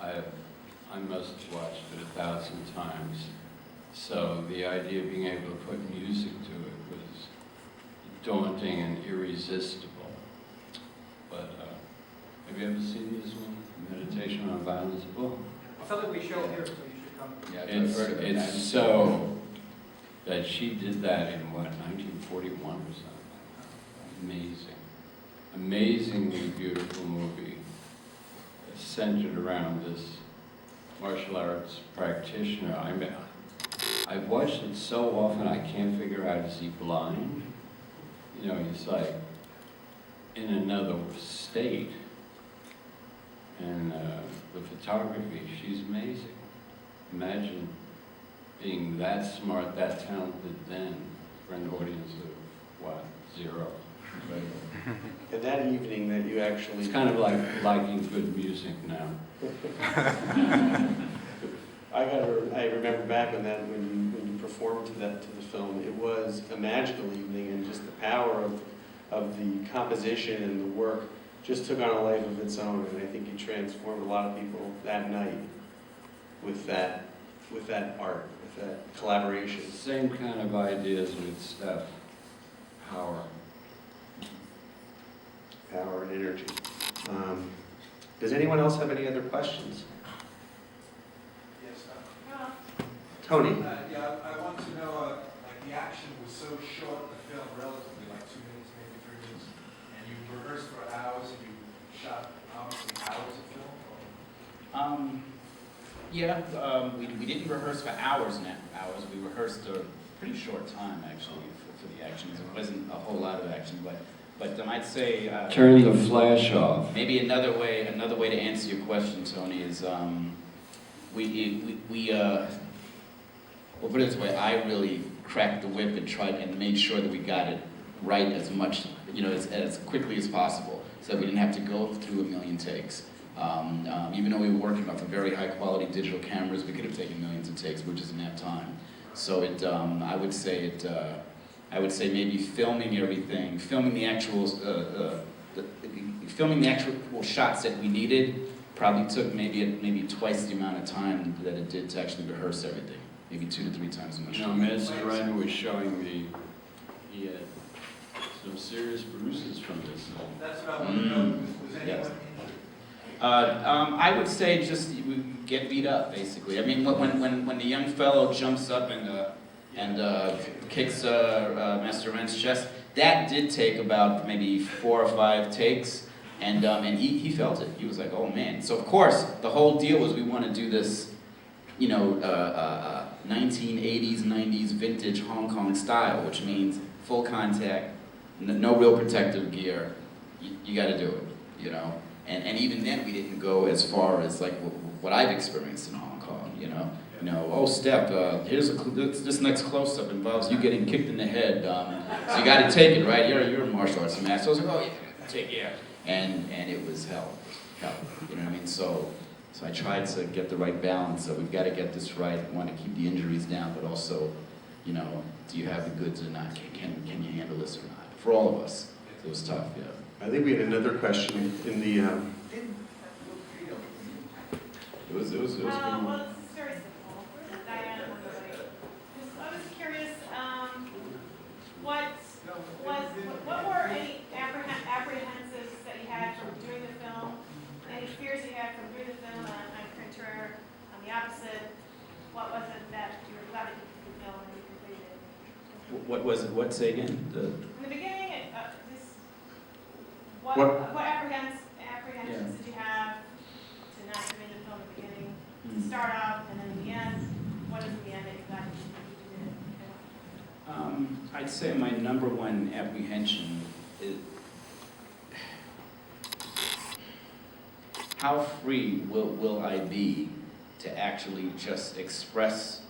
I must have watched it 1,000 times. So the idea of being able to put music to it was daunting and irresistible. But have you ever seen this one, Meditation on Violence? Oh. I felt like we show here, so you should come. Yeah, I've heard of it. It's so that she did that in what, 1941 or something. Amazing. Amazingly beautiful movie centered around this martial arts practitioner. I've watched it so often I can't figure out, is he blind? You know, he's like in another state. And the photography, she's amazing. Imagine being that smart, that talented then for an audience of, what, 0. And that evening that you actually... It's kind of like liking good music now. I remember back when you performed to the film, it was a magical evening, and just the power of the composition and the work just took on a life of its own, and I think it transformed a lot of people that night with that art, with that collaboration. Same kind of ideas with Steph. Power. Power and energy. Does anyone else have any other questions? Yes, Tony? yeah, I want to know, like the action was so short, the film, relatively, like 2 minutes, maybe 3 minutes, and you rehearsed for hours and you shot obviously hours of film? We didn't rehearse for hours and hours. We rehearsed a pretty short time actually for the actions. It wasn't a whole lot of action, but I'd say Turn the flash off. maybe another way to answer your question, Tony, is we'll put it this way. I really cracked the whip and tried and made sure that we got it right as much, as quickly as possible, so that we didn't have to go through a million takes. Even though we were working off of very high quality digital cameras, we could have taken millions of takes. We just didn't have time. So I would say maybe filming everything, filming the actual shots that we needed probably took maybe twice the amount of time that it did to actually rehearse everything. Maybe 2 to 3 times as much You know, time. Mazzarino was showing me he had some serious bruises from this. That's what I want to know. Was anyone Yes. injured? I would say just we get beat up, basically. I mean, when the young fellow jumps up and kicks Master Ren's chest, that did take about maybe 4 or 5 takes, and he felt it. He was like, oh man. So of course, the whole deal was we want to do this, 1980s, 90s vintage Hong Kong style, which means full contact, no real protective gear. You got to do it, And even then, we didn't go as far as like what I've experienced in Hong Kong, oh, Steph, here's this next close-up involves you getting kicked in the head, so you got to take it, right? You're a martial arts master. So I was like, oh yeah, take it, and it was hell, you know what I mean? So I tried to get the right balance. So we've got to get this right. We want to keep the injuries down, but also, do you have the goods or not? Can you handle this or not? For all of us, it was tough, yeah. I think we had another question in the... It was Well, it's very simple. Diana, I was curious, what were any apprehensives that you had from doing the film? Any fears you had from doing the film on printer? On the opposite, what was it that you were glad that you could film and you completed? What was it? What, say again? In the beginning, what apprehensions did you have to not doing the film in the beginning? To start off and then in the end, what is in the end that you got to do? I'd say my number one apprehension is how free will I be to actually just express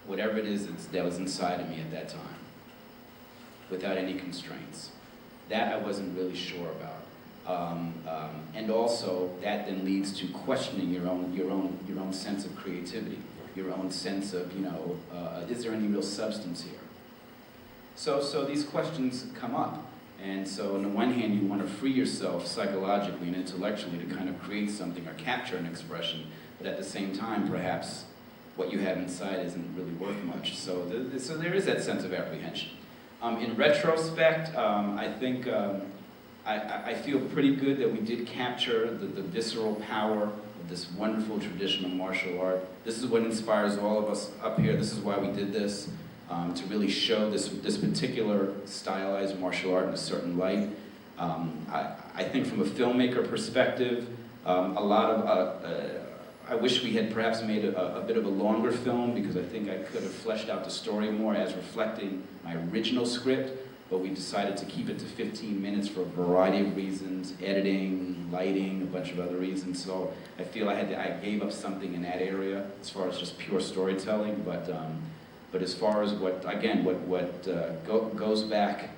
whatever it is that was inside of me at that time, without any constraints. That I wasn't really sure about. And also, that then leads to questioning your own sense of creativity, your own sense of, is there any real substance here? So these questions come up. And so on the one hand, you want to free yourself psychologically and intellectually to kind of create something or capture an expression but at the same time, perhaps what you have inside isn't really worth much. So, so there is that sense of apprehension. In retrospect, I think I feel pretty good that we did capture the visceral power of this wonderful tradition of martial art. This is what inspires all of us up here. This is why we did this, to really show this particular stylized martial art in a certain light. I think from a filmmaker perspective, a lot of, I wish we had perhaps made a bit of a longer film, because I think I could have fleshed out the story more as reflecting my original script, but we decided to keep it to 15 minutes for a variety of reasons, editing, lighting, a bunch of other reasons. So I feel I gave up something in that area as far as just pure storytelling, but as far as what goes back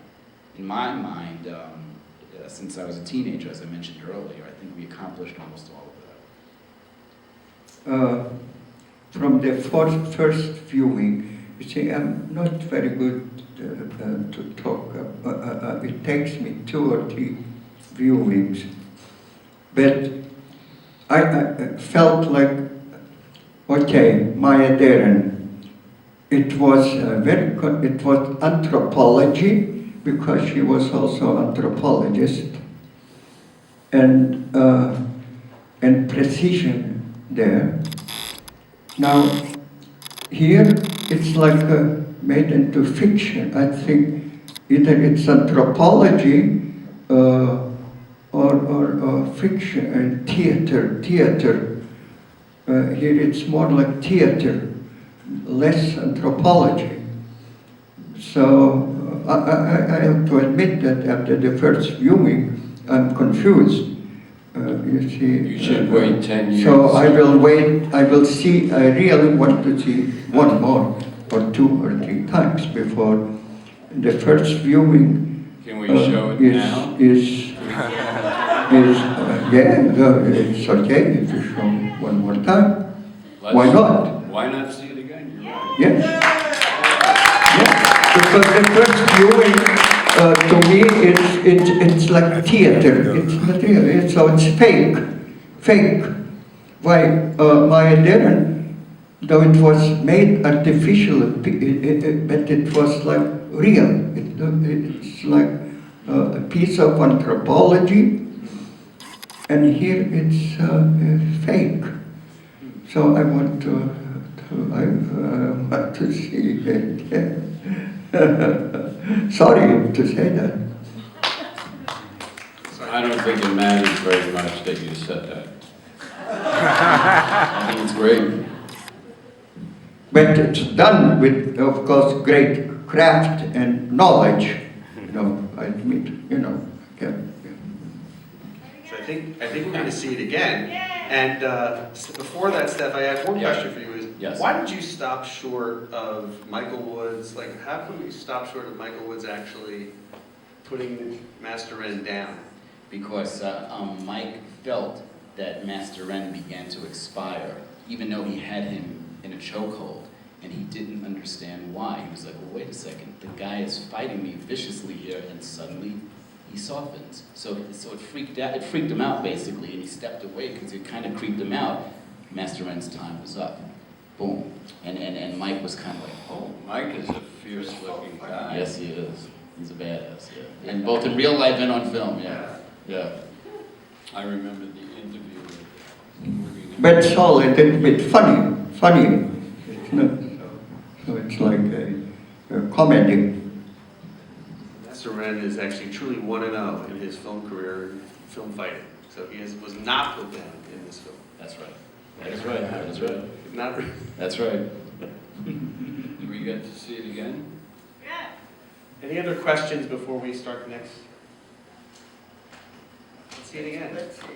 in my mind, since I was a teenager, as I mentioned earlier, I think we accomplished almost all of that. From the first viewing, you see, I'm not very good to talk. It takes me 2 or 3 viewings, but I felt like, okay, Maya Deren. It was it was anthropology, because she was also anthropologist, and precision there. Now, here it's like made into fiction. I think either it's anthropology or fiction and theater. Here it's more like theater, less anthropology. So I have to admit that after the first viewing, I'm confused. You see. You should wait 10 years. So I will wait. I will see. I really want to see one more, or 2 or 3 times before the first viewing. Can we show it now? Yeah, it's okay if you show one more time. Why not? Why not see it again? You're right. Yes. Because the first viewing, to me, it's like theater. It's material, so it's fake. Why Maya Deren, though it was made artificial, but it was like real. It's like a piece of anthropology, and here it's fake. So I want to see it. Sorry to say that. I don't think it matters very much that you said that. I think it's great. But it's done with, of course, great craft and knowledge. I admit, yeah. So I think we're going to see it again. And before that, Steph, I have one question for you. Yes. Why did you stop short of Michael Woods? Like, how could we stop short of Michael Woods actually putting Master Ren down? Because Mike felt that Master Ren began to expire, even though he had him in a chokehold, and he didn't understand why. He was like, well, wait a second, the guy is fighting me viciously here, and suddenly he softens. So it freaked him out, basically, and he stepped away because it kind of creeped him out. Master Ren's time was up. Boom. And Mike was kind of like, oh. Mike is a fierce-looking guy. Yes, he is. He's a badass, yeah. And both in real life and on film, yeah. Yeah. I remember the interview with But solid, a little bit funny. It's not, so it's like a comedy. Master Ren is actually truly 1-0 in his film career, film fighting. So he was not put down in this film. That's right. That's right. That's right. Not. That's right. Do we get to see it again? Yeah. Any other questions before we start the next? Let's see it again. Let's see.